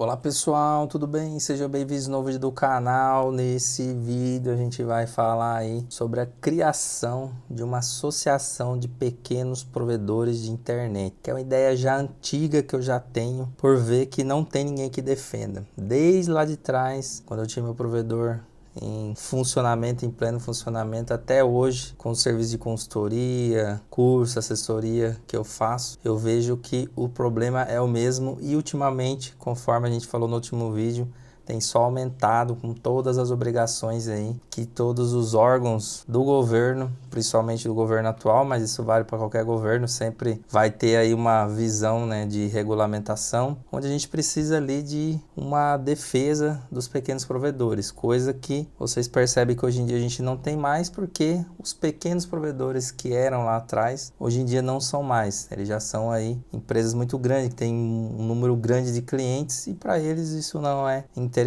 Olá pessoal, tudo bem? Sejam bem-vindos no novo vídeo do canal. Nesse vídeo a gente vai falar aí sobre a criação de uma associação de pequenos provedores de internet, que é uma ideia já antiga que eu já tenho, por ver que não tem ninguém que defenda. Desde lá de trás, quando eu tinha meu provedor em funcionamento, em pleno funcionamento, até hoje, com o serviço de consultoria, curso, assessoria que eu faço, eu vejo que o problema é o mesmo e ultimamente, conforme a gente falou no último vídeo, tem só aumentado com todas as obrigações aí que todos os órgãos do governo, principalmente do governo atual, mas isso vale para qualquer governo, sempre vai ter aí uma visão, né, de regulamentação, onde a gente precisa ali de uma defesa dos pequenos provedores, coisa que vocês percebem que hoje em dia a gente não tem mais, porque os pequenos provedores que eram lá atrás, hoje em dia não são mais, eles já são aí empresas muito grandes, que têm um número grande de clientes e para eles isso não é interessante.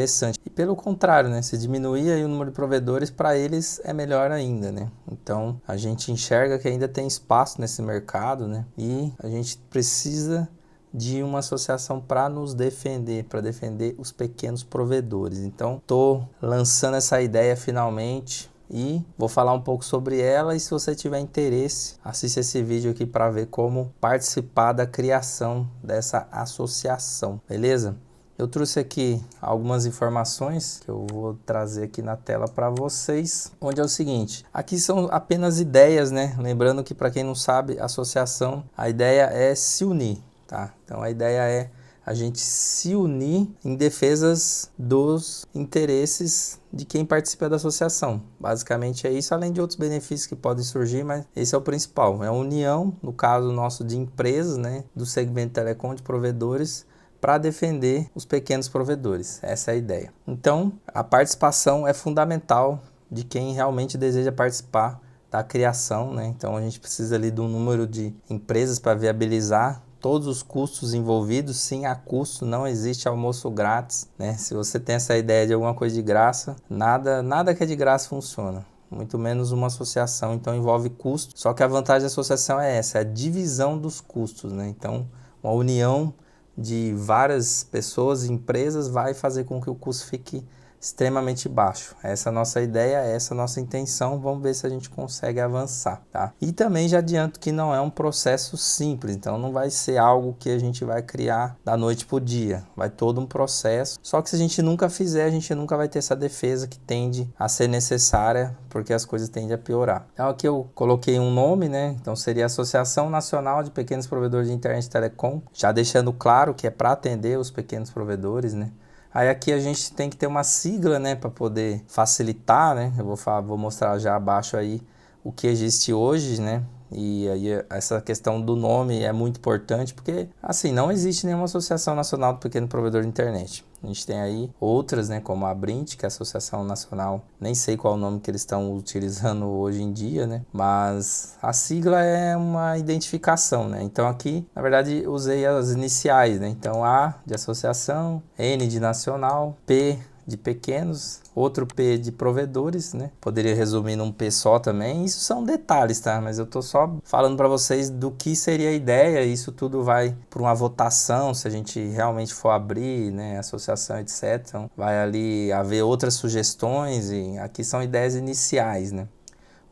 E pelo contrário, né, se diminuir aí o número de provedores, para eles é melhor ainda, né? Então a gente enxerga que ainda tem espaço nesse mercado, né? E a gente precisa de uma associação para nos defender, para defender os pequenos provedores. Então estou lançando essa ideia finalmente e vou falar um pouco sobre ela, e se você tiver interesse, assista esse vídeo aqui para ver como participar da criação dessa associação, beleza? Eu trouxe aqui algumas informações que eu vou trazer aqui na tela para vocês, onde é o seguinte, aqui são apenas ideias, né? Lembrando que, para quem não sabe, associação, a ideia é se unir, tá? Então a ideia é a gente se unir em defesas dos interesses de quem participa da associação. Basicamente é isso, além de outros benefícios que podem surgir, mas esse é o principal. É a união, no caso nosso, de empresas, né? Do segmento telecom, de provedores, para defender os pequenos provedores. Essa é a ideia. Então, a participação é fundamental de quem realmente deseja participar da criação, né? Então, a gente precisa ali de um número de empresas para viabilizar todos os custos envolvidos. Sim, há custo, não existe almoço grátis, né? Se você tem essa ideia de alguma coisa de graça, nada que é de graça funciona. Muito menos uma associação, então envolve custo. Só que a vantagem da associação é essa, é a divisão dos custos, né? Então, uma união de várias pessoas e empresas vai fazer com que o custo fique extremamente baixo. Essa é a nossa ideia, essa é a nossa intenção. Vamos ver se a gente consegue avançar, tá? E também já adianto que não é um processo simples, então não vai ser algo que a gente vai criar da noite para o dia, vai todo um processo. Só que se a gente nunca fizer, a gente nunca vai ter essa defesa que tende a ser necessária, porque as coisas tendem a piorar. Então aqui eu coloquei um nome, né? Então seria Associação Nacional de Pequenos Provedores de Internet e Telecom, já deixando claro que é para atender os pequenos provedores, né? Aí aqui a gente tem que ter uma sigla, né, para poder facilitar, né? Eu vou mostrar já abaixo aí o que existe hoje, né? E aí essa questão do nome é muito importante, porque assim, não existe nenhuma Associação Nacional do Pequeno Provedor de Internet. A gente tem aí outras, né, como a Abrint, que é a Associação Nacional, nem sei qual é o nome que eles estão utilizando hoje em dia, né? Mas a sigla é uma identificação, né? Então aqui, na verdade, usei as iniciais, né? Então A de associação, N de nacional, P de pequenos, outro P de provedores, né? Poderia resumir num P só também. Isso são detalhes, tá? Mas eu tô só falando para vocês do que seria a ideia. Isso tudo vai para uma votação, se a gente realmente for abrir, né, associação, etc. Então, vai ali haver outras sugestões, e aqui são ideias iniciais, né?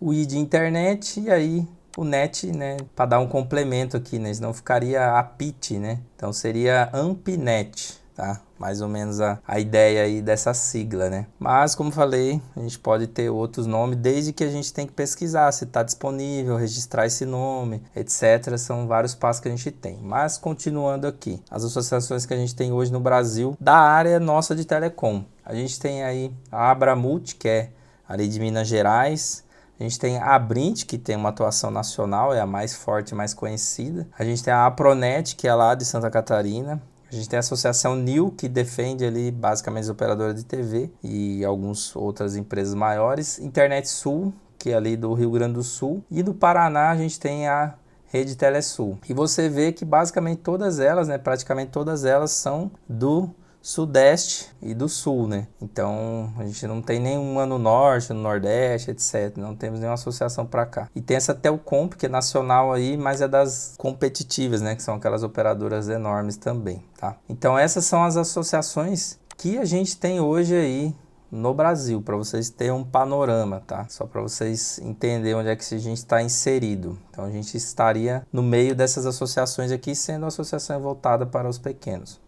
O I de internet, e aí o net, né, para dar um complemento aqui, né? Senão ficaria APIT, né? Então seria AMPNet, tá? Mais ou menos a ideia aí dessa sigla, né? Mas, como falei, a gente pode ter outros nomes, desde que a gente tem que pesquisar se está disponível, registrar esse nome, etc. São vários passos que a gente tem. Mas, continuando aqui, as associações que a gente tem hoje no Brasil, da área nossa de telecom. A gente tem aí a Abramult, que é ali de Minas Gerais. A gente tem a Abrint, que tem uma atuação nacional, é a mais forte e mais conhecida. A gente tem a Apronet, que é lá de Santa Catarina. A gente tem a Associação NIL, que defende ali basicamente as operadoras de TV e algumas outras empresas maiores. Internet Sul, que é ali do Rio Grande do Sul. E do Paraná a gente tem a Rede Telesul. E você vê que basicamente todas elas, né, praticamente todas elas são do Sudeste e do Sul, né? Então, a gente não tem nenhuma no Norte, no Nordeste, etc. Não temos nenhuma associação para cá. E tem essa Telcomp, que é nacional aí, mas é das competitivas, né? Que são aquelas operadoras enormes também, tá? Então, essas são as associações que a gente tem hoje aí no Brasil, para vocês terem um panorama, tá? Só para vocês entenderem onde é que a gente está inserido. Então, a gente estaria no meio dessas associações aqui, sendo a associação voltada para os pequenos.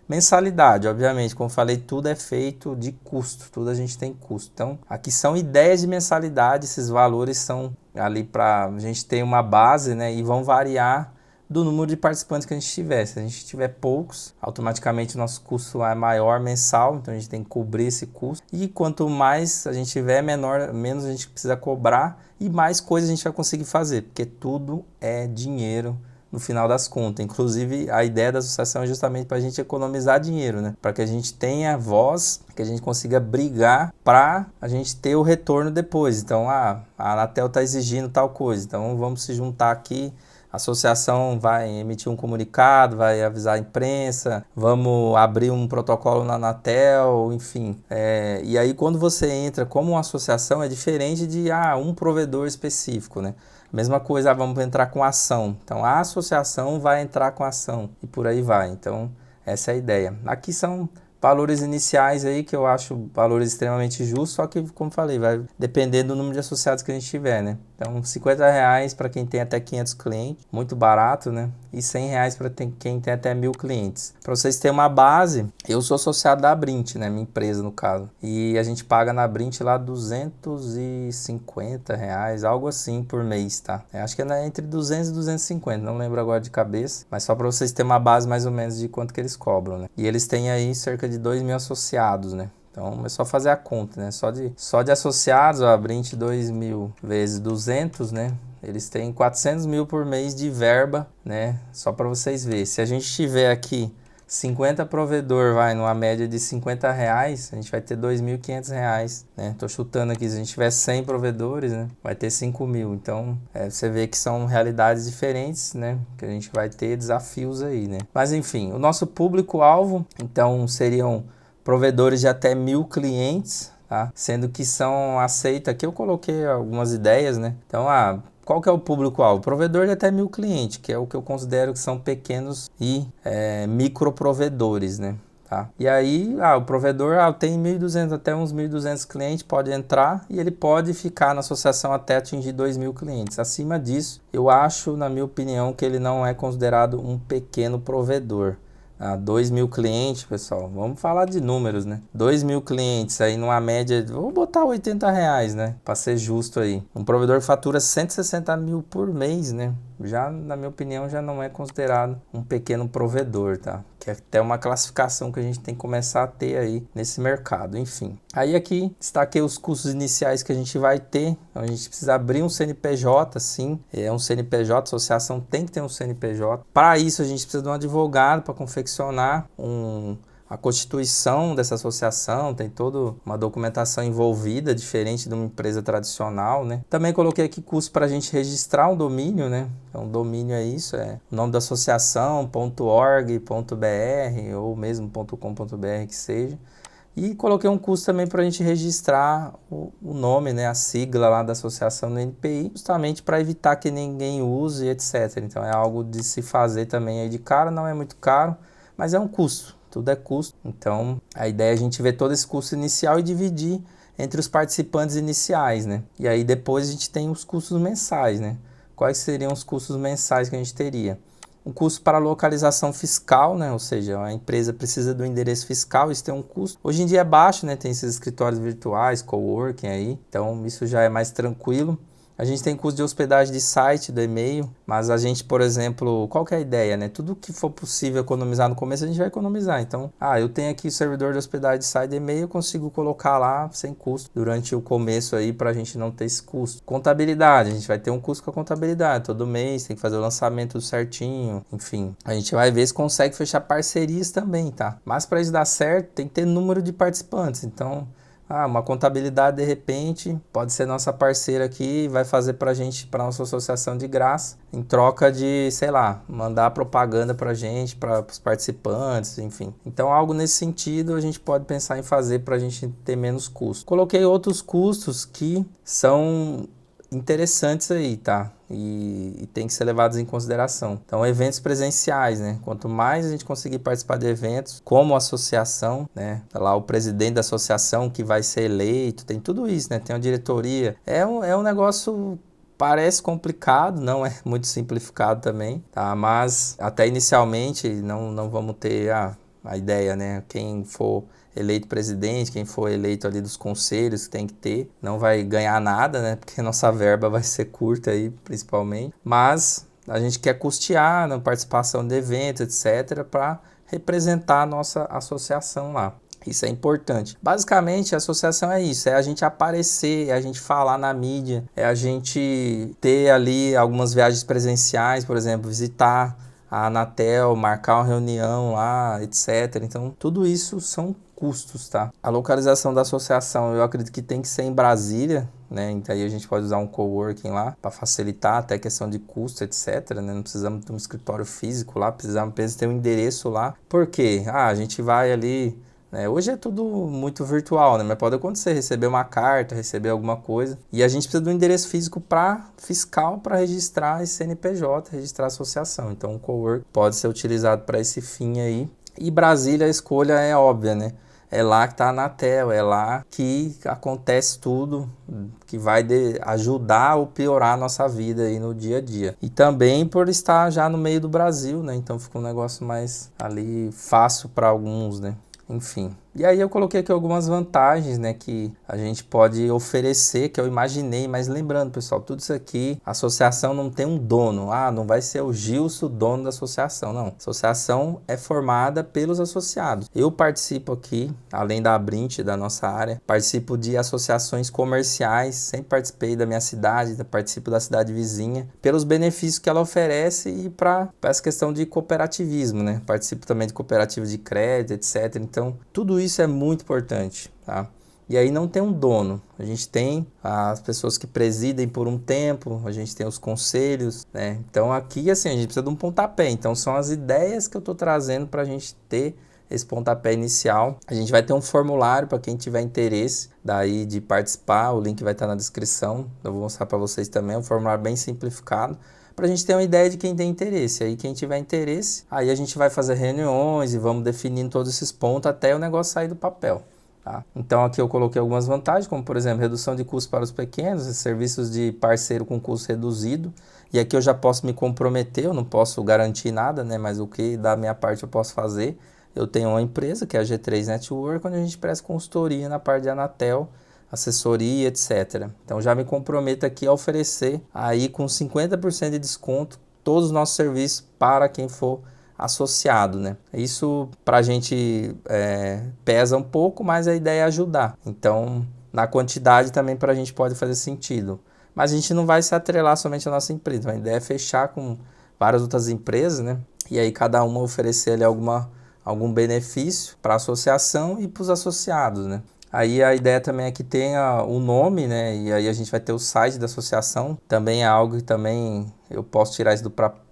Mensalidade, obviamente, como falei, tudo é feito de custo, tudo a gente tem custo. Então, aqui são ideias de mensalidade, esses valores são ali para a gente ter uma base, né? E vão variar do número de participantes que a gente tiver. Se a gente tiver poucos, automaticamente o nosso custo é maior mensal, então a gente tem que cobrir esse custo. E quanto mais a gente tiver, menos a gente precisa cobrar e mais coisas a gente vai conseguir fazer, porque tudo é dinheiro no final das contas. Inclusive, a ideia da associação é justamente para a gente economizar dinheiro, né? Para que a gente tenha voz, que a gente consiga brigar para a gente ter o retorno depois. Então, a Anatel está exigindo tal coisa, então vamos se juntar aqui. A associação vai emitir um comunicado, vai avisar a imprensa, vamos abrir um protocolo na Anatel, enfim. E aí, quando você entra como uma associação, é diferente de um provedor específico, né? Mesma coisa, vamos entrar com ação. Então, a associação vai entrar com ação e por aí vai. Então, essa é a ideia. Aqui são valores iniciais aí que eu acho valores extremamente justos, só que, como falei, vai depender do número de associados que a gente tiver, né? Então, R$50 para quem tem até 500 clientes, muito barato, né? E R$100 para quem tem até 1.000 clientes. Para vocês terem uma base, eu sou associado da Brint, né? Minha empresa, no caso. E a gente paga na Brint lá R$250, algo assim por mês, tá? Eu acho que é entre 200 e 250, não lembro agora de cabeça. Mas só para vocês terem uma base mais ou menos de quanto que eles cobram, né? E eles têm aí cerca de 2.000 associados, né? Então é só fazer a conta, né? Só de associados, a Brint 2.000 vezes 200, né? Eles têm 400 mil por mês de verba, né? Só para vocês verem. Se a gente tiver aqui 50 provedor, numa média de R$50, a gente vai ter R$2.500, né? Tô chutando aqui, se a gente tiver 100 provedores, né? Vai ter 5.000. Então, você vê que são realidades diferentes, né? Que a gente vai ter desafios aí, né? Mas, enfim, o nosso público-alvo, então, seriam provedores de até 1.000 clientes, tá? Sendo que são aceitos, aqui eu coloquei algumas ideias, né? Então, qual que é o público-alvo? Provedor de até 1.000 clientes, que é o que eu considero que são pequenos e microprovedores, né? Tá? E aí, o provedor tem 1.200, até uns 1.200 clientes, pode entrar e ele pode ficar na associação até atingir 2.000 clientes. Acima disso, eu acho, na minha opinião, que ele não é considerado um pequeno provedor. 2.000 clientes, pessoal, vamos falar de números, né? 2.000 clientes aí numa média, vou botar R$80, né? Para ser justo aí. Um provedor fatura 160 mil por mês, né? Já, na minha opinião, já não é considerado um pequeno provedor, tá? Que é até uma classificação que a gente tem que começar a ter aí nesse mercado, enfim. Aí aqui, destaquei os custos iniciais que a gente vai ter. Então, a gente precisa abrir um CNPJ, sim. É um CNPJ, a associação tem que ter um CNPJ. Para isso, a gente precisa de um advogado para confeccionar a constituição dessa associação, tem toda uma documentação envolvida, diferente de uma empresa tradicional, né? Também coloquei aqui custo para a gente registrar um domínio, né? Então, domínio é isso, o nome da associação, .org.br ou mesmo .com.br que seja. E coloquei um custo também para a gente registrar o nome, né? A sigla lá da associação no NPI, justamente para evitar que ninguém use, etc. Então, é algo de se fazer também aí de cara, não é muito caro, mas é um custo. Tudo é custo, então a ideia é a gente ver todo esse custo inicial e dividir entre os participantes iniciais, né? E aí depois a gente tem os custos mensais, né? Quais seriam os custos mensais que a gente teria? Um custo para localização fiscal, né? Ou seja, a empresa precisa do endereço fiscal, isso tem um custo. Hoje em dia é baixo, né? Tem esses escritórios virtuais, coworking aí, então isso já é mais tranquilo. A gente tem custo de hospedagem de site, do e-mail, mas a gente, por exemplo, qual que é a ideia, né? Tudo que for possível economizar no começo, a gente vai economizar. Então, eu tenho aqui o servidor de hospedagem de site e e-mail, eu consigo colocar lá sem custo durante o começo aí para a gente não ter esse custo. Contabilidade, a gente vai ter um custo com a contabilidade. Todo mês tem que fazer o lançamento tudo certinho, enfim. A gente vai ver se consegue fechar parcerias também, tá? Mas para isso dar certo, tem que ter número de participantes. Então, Uma contabilidade de repente pode ser nossa parceira aqui, vai fazer pra gente, pra nossa associação de graça, em troca de, sei lá, mandar propaganda pra gente, para os participantes, enfim. Então algo nesse sentido a gente pode pensar em fazer pra gente ter menos custo. Coloquei outros custos que são interessantes aí, tá? E tem que ser levados em consideração. Então, eventos presenciais, né? Quanto mais a gente conseguir participar de eventos, como associação, né? Tá lá o presidente da associação que vai ser eleito, tem tudo isso, né? Tem uma diretoria. É um negócio, parece complicado, não é muito simplificado também, tá? Mas até inicialmente não vamos ter a ideia, né? Quem for eleito presidente, quem for eleito ali dos conselhos que tem que ter, não vai ganhar nada, né? Porque nossa verba vai ser curta aí, principalmente. Mas a gente quer custear na participação de eventos, etc., para representar a nossa associação lá. Isso é importante. Basicamente, a associação é isso, é a gente aparecer, é a gente falar na mídia, é a gente ter ali algumas viagens presenciais, por exemplo, visitar a Anatel, marcar uma reunião lá, etc. Então, tudo isso são custos, tá? A localização da associação, eu acredito que tem que ser em Brasília, né? Então aí a gente pode usar um coworking lá para facilitar até a questão de custo, etc, né? Não precisamos de um escritório físico lá, precisamos apenas ter um endereço lá. Por quê? A gente vai ali, né? Hoje é tudo muito virtual, né? Mas pode acontecer, receber uma carta, receber alguma coisa. E a gente precisa de um endereço físico para fiscal, para registrar esse CNPJ, registrar a associação. Então o coworking pode ser utilizado para esse fim aí. E Brasília, a escolha é óbvia, né? É lá que está a Anatel, é lá que acontece tudo que vai ajudar ou piorar a nossa vida aí no dia a dia. E também por estar já no meio do Brasil, né? Então fica um negócio mais ali fácil para alguns, né? Enfim. E aí eu coloquei aqui algumas vantagens, né, que a gente pode oferecer, que eu imaginei, mas lembrando, pessoal, tudo isso aqui, a associação não tem um dono. Não vai ser o Gilson o dono da associação, não. A associação é formada pelos associados. Eu participo aqui, além da Abrint, da nossa área, participo de associações comerciais, sempre participei da minha cidade, participo da cidade vizinha, pelos benefícios que ela oferece e para essa questão de cooperativismo, né? Participo também de cooperativas de crédito, etc. Então, tudo isso é muito importante, tá? E aí não tem um dono, a gente tem as pessoas que presidem por um tempo, a gente tem os conselhos, né? Então aqui assim, a gente precisa de um pontapé, então são as ideias que eu estou trazendo para a gente ter esse pontapé inicial. A gente vai ter um formulário para quem tiver interesse daí de participar, o link vai estar na descrição, eu vou mostrar para vocês também, um formulário bem simplificado, para a gente ter uma ideia de quem tem interesse. Aí quem tiver interesse, aí a gente vai fazer reuniões e vamos definindo todos esses pontos até o negócio sair do papel. Tá? Então aqui eu coloquei algumas vantagens, como por exemplo, redução de custos para os pequenos, serviços de parceiro com custo reduzido. E aqui eu já posso me comprometer, eu não posso garantir nada, né? Mas o que da minha parte eu posso fazer. Eu tenho uma empresa que é a G3 Network, onde a gente presta consultoria na parte de Anatel, assessoria, etc. Então já me comprometo aqui a oferecer aí com 50% de desconto todos os nossos serviços para quem for associado, né? Isso para a gente pesa um pouco, mas a ideia é ajudar. Então na quantidade também para a gente pode fazer sentido. Mas a gente não vai se atrelar somente à nossa empresa. A ideia é fechar com várias outras empresas, né? E aí cada uma oferecer ali algum benefício para a associação e para os associados, né? Aí a ideia também é que tenha um nome, né? E aí a gente vai ter o site da associação. Também é algo que também eu posso tirar isso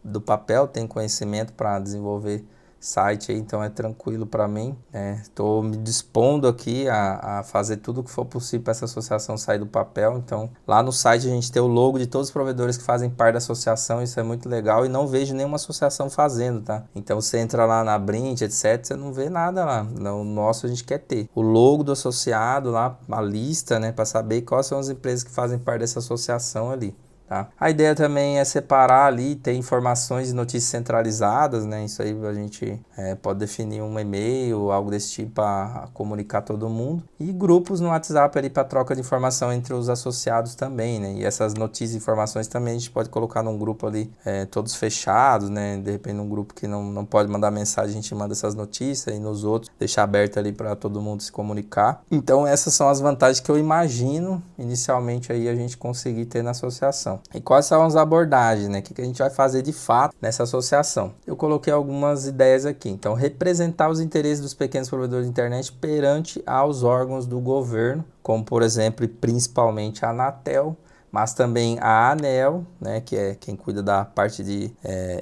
do papel, tenho conhecimento para desenvolver site aí, então é tranquilo para mim. Estou me dispondo aqui a fazer tudo o que for possível para essa associação sair do papel. Então lá no site a gente tem o logo de todos os provedores que fazem parte da associação, isso é muito legal e não vejo nenhuma associação fazendo, tá? Então você entra lá na Brint, etc, você não vê nada lá. O nosso a gente quer ter o logo do associado lá, a lista, né, para saber quais são as empresas que fazem parte dessa associação ali. Tá? A ideia também é separar ali, ter informações e notícias centralizadas, né? Isso aí a gente pode definir um e-mail, algo desse tipo para comunicar todo mundo. E grupos no WhatsApp ali para troca de informação entre os associados também, né? E essas notícias e informações também a gente pode colocar num grupo ali, todos fechados, né? De repente num grupo que não pode mandar mensagem, a gente manda essas notícias e nos outros deixar aberto ali para todo mundo se comunicar. Então essas são as vantagens que eu imagino inicialmente aí a gente conseguir ter na associação. associação. E quais são as abordagens, né? O que a gente vai fazer de fato nessa associação? Eu coloquei algumas ideias aqui. Então, representar os interesses dos pequenos provedores de internet perante aos órgãos do governo, como por exemplo e principalmente a Anatel, mas também a ANEEL, né, que é quem cuida da parte de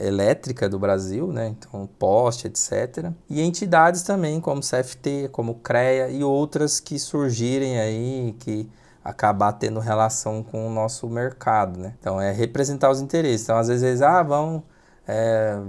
elétrica do Brasil, né, então poste, etc. E entidades também como CFT, como CREA e outras que surgirem aí, que acabar tendo relação com o nosso mercado, né? Então é representar os interesses. Então às vezes eles,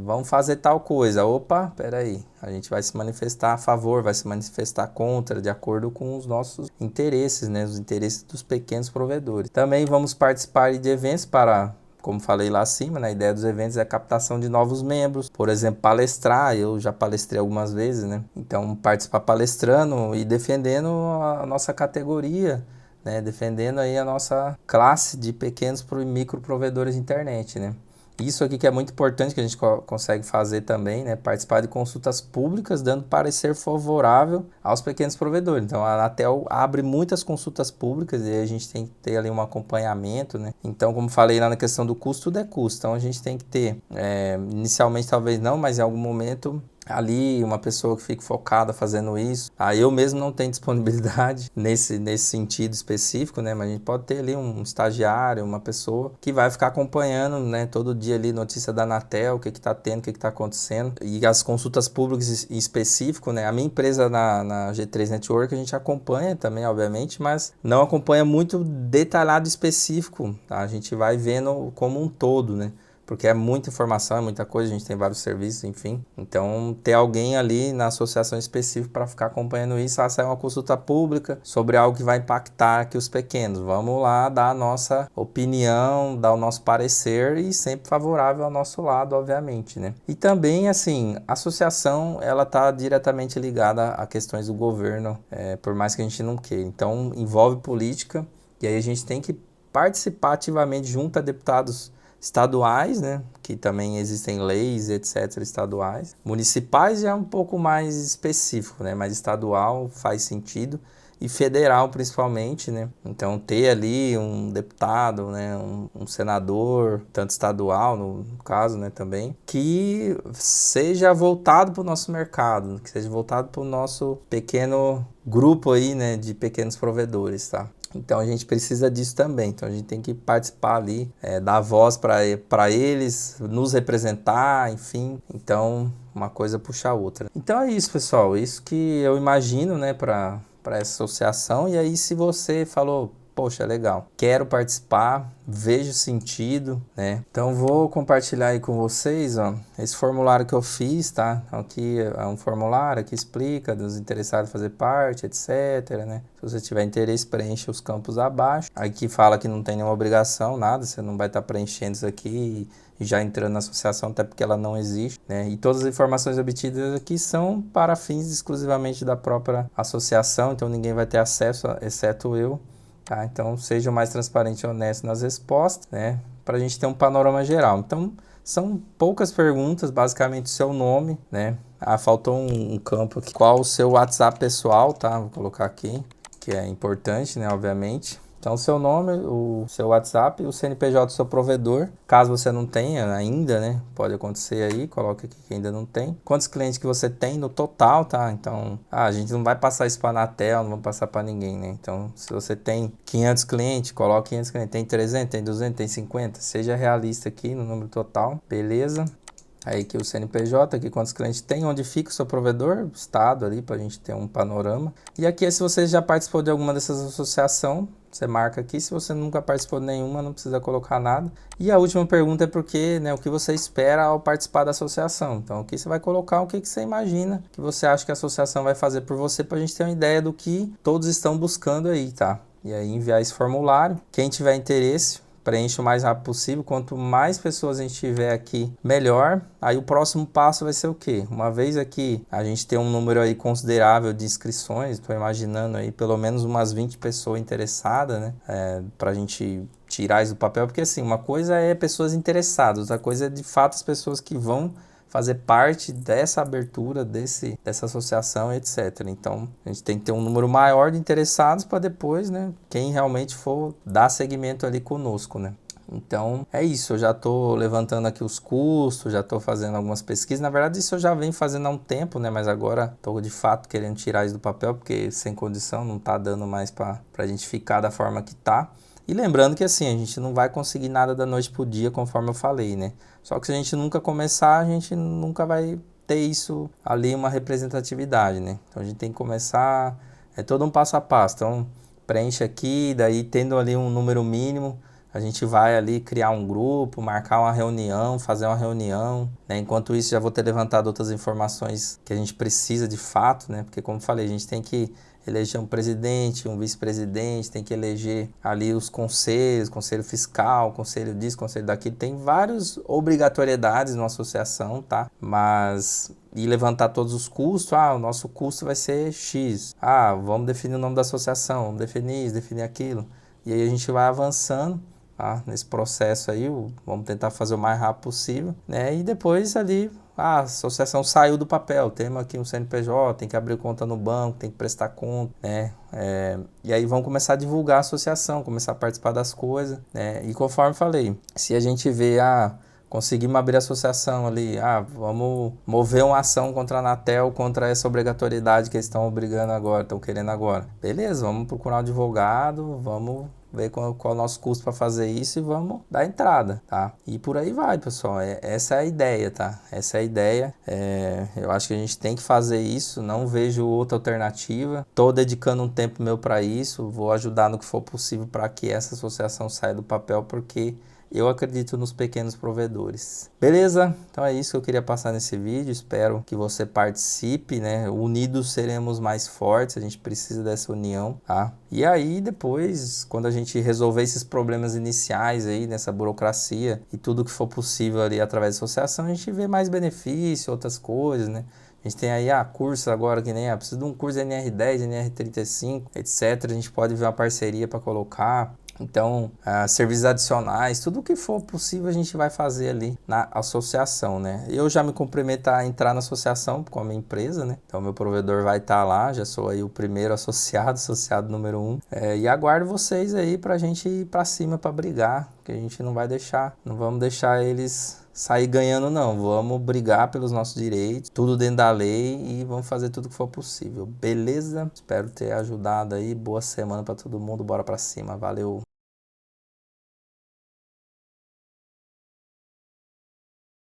vamos fazer tal coisa. Opa, peraí, a gente vai se manifestar a favor, vai se manifestar contra, de acordo com os nossos interesses, né? Os interesses dos pequenos provedores. Também vamos participar de eventos para, como falei lá acima, né? A ideia dos eventos é a captação de novos membros. Por exemplo, palestrar, eu já palestrei algumas vezes, né? Então participar palestrando e defendendo a nossa categoria, né? Defendendo aí a nossa classe de pequenos e micro provedores de internet, né? Isso aqui que é muito importante, que a gente consegue fazer também, né? Participar de consultas públicas, dando parecer favorável aos pequenos provedores. Então, a Anatel abre muitas consultas públicas e a gente tem que ter ali um acompanhamento, né? Então, como falei lá na questão do custo, tudo é custo. Então, a gente tem que ter, inicialmente talvez não, mas em algum momento ali uma pessoa que fique focada fazendo isso. Eu mesmo não tenho disponibilidade nesse sentido específico, né? Mas a gente pode ter ali um estagiário, uma pessoa que vai ficar acompanhando, né? Todo dia ali notícia da Anatel, o que está tendo, o que está acontecendo. E as consultas públicas em específico, né? A minha empresa na G3 Network a gente acompanha também, obviamente, mas não acompanha muito detalhado e específico, tá? A gente vai vendo como um todo, né? Porque é muita informação, é muita coisa, a gente tem vários serviços, enfim. Então, ter alguém ali na associação específica para ficar acompanhando isso, sai uma consulta pública sobre algo que vai impactar aqui os pequenos. Vamos lá dar a nossa opinião, dar o nosso parecer e sempre favorável ao nosso lado, obviamente, né? E também, assim, a associação, ela está diretamente ligada a questões do governo, por mais que a gente não queira. Então, envolve política e aí a gente tem que participar ativamente junto a deputados estaduais, né, que também existem leis, etc, estaduais. Municipais já é um pouco mais específico, né, mas estadual faz sentido. E federal principalmente, né? Então ter ali um deputado, né? Um senador, tanto estadual no caso, né? Também, que seja voltado para o nosso mercado, que seja voltado para o nosso pequeno grupo aí, né? De pequenos provedores, tá? Então a gente precisa disso também, então a gente tem que participar ali, dar voz para eles, nos representar, enfim, então uma coisa puxa a outra. Então é isso, pessoal, isso que eu imagino, né, para essa associação. E aí, se você falou, poxa, legal, quero participar, vejo sentido, né? Então vou compartilhar aí com vocês, ó, esse formulário que eu fiz, tá? Aqui é um formulário que explica dos interessados em fazer parte, etc, né? Se você tiver interesse, preencha os campos abaixo. Aqui fala que não tem nenhuma obrigação, nada, você não vai estar preenchendo isso aqui e já entrando na associação, até porque ela não existe, né? E todas as informações obtidas aqui são para fins exclusivamente da própria associação, então ninguém vai ter acesso, exceto eu. Tá? Então, seja o mais transparente e honesto nas respostas, né? Para a gente ter um panorama geral. Então, são poucas perguntas, basicamente o seu nome, né? Faltou um campo aqui. Qual o seu WhatsApp pessoal, tá? Vou colocar aqui, que é importante, né? Obviamente. Então, o seu nome, o seu WhatsApp, o CNPJ do seu provedor. Caso você não tenha ainda, né? Pode acontecer aí, coloca aqui que ainda não tem. Quantos clientes que você tem no total, tá? Então, a gente não vai passar isso para a Anatel, não vamos passar para ninguém, né? Então, se você tem 500 clientes, coloca 500 clientes. Tem 300, tem 200, tem 50. Seja realista aqui no número total, beleza? Aí aqui o CNPJ, aqui quantos clientes tem, onde fica o seu provedor, estado ali, para a gente ter um panorama. E aqui, se você já participou de alguma dessas associações, você marca aqui. Se você nunca participou de nenhuma, não precisa colocar nada. E a última pergunta é porque, né, o que você espera ao participar da associação. Então aqui você vai colocar o que você imagina, que você acha que a associação vai fazer por você, para a gente ter uma ideia do que todos estão buscando aí, tá? E aí enviar esse formulário. Quem tiver interesse, preenche o mais rápido possível. Quanto mais pessoas a gente tiver aqui, melhor. Aí o próximo passo vai ser o quê? Uma vez aqui a gente tem um número aí considerável de inscrições, estou imaginando aí pelo menos umas 20 pessoas interessadas, né? Para a gente tirar isso do papel, porque assim, uma coisa é pessoas interessadas, outra coisa é de fato as pessoas que vão fazer parte dessa abertura, dessa associação, etc. Então, a gente tem que ter um número maior de interessados para depois, né, quem realmente for dar seguimento ali conosco, né. Então é isso, eu já estou levantando aqui os custos, já estou fazendo algumas pesquisas. Na verdade, isso eu já venho fazendo há um tempo, né? Mas agora estou de fato querendo tirar isso do papel, porque sem condição não está dando mais para a gente ficar da forma que está. E lembrando que assim, a gente não vai conseguir nada da noite pro dia, conforme eu falei, né? Só que se a gente nunca começar, a gente nunca vai ter isso ali, uma representatividade, né? Então a gente tem que começar, é todo um passo a passo. Então preenche aqui, daí tendo ali um número mínimo, a gente vai ali criar um grupo, marcar uma reunião, fazer uma reunião, né? Enquanto isso, já vou ter levantado outras informações que a gente precisa de fato, né? Porque, como falei, a gente tem que eleger um presidente, um vice-presidente, tem que eleger ali os conselhos, conselho fiscal, conselho disso, conselho daquilo. Tem várias obrigatoriedades numa associação, tá? Mas e levantar todos os custos, o nosso custo vai ser X. Vamos definir o nome da associação, vamos definir isso, definir aquilo. E aí a gente vai avançando, tá? Nesse processo aí, vamos tentar fazer o mais rápido possível, né? E depois ali, a associação saiu do papel, temos aqui um CNPJ, tem que abrir conta no banco, tem que prestar conta, né? E aí vamos começar a divulgar a associação, começar a participar das coisas, né? E conforme falei, se a gente vê, conseguimos abrir a associação ali, vamos mover uma ação contra a Anatel, contra essa obrigatoriedade que eles estão obrigando agora, estão querendo agora. Beleza, vamos procurar um advogado, vamos ver qual é o nosso custo para fazer isso e vamos dar entrada, tá? E por aí vai, pessoal. Essa é a ideia, tá? Essa é a ideia. Eu acho que a gente tem que fazer isso, não vejo outra alternativa. Estou dedicando um tempo meu para isso, vou ajudar no que for possível para que essa associação saia do papel, porque eu acredito nos pequenos provedores. Beleza? Então é isso que eu queria passar nesse vídeo. Espero que você participe, né? Unidos seremos mais fortes. A gente precisa dessa união, tá? E aí depois, quando a gente resolver esses problemas iniciais aí nessa burocracia e tudo que for possível ali através da associação, a gente vê mais benefício, outras coisas, né? A gente tem aí cursos agora que nem precisa de um curso NR10, NR35, etc. A gente pode ver uma parceria para colocar. Então, serviços adicionais, tudo o que for possível a gente vai fazer ali na associação, né? Eu já me comprometo a entrar na associação com a minha empresa, né? Então, meu provedor vai estar lá, já sou aí o primeiro associado número 1. E aguardo vocês aí pra gente ir pra cima pra brigar, que a gente não vai deixar, não vamos deixar eles sair ganhando não, vamos brigar pelos nossos direitos, tudo dentro da lei e vamos fazer tudo que for possível, beleza? Espero ter ajudado aí, boa semana pra todo mundo, bora pra cima, valeu!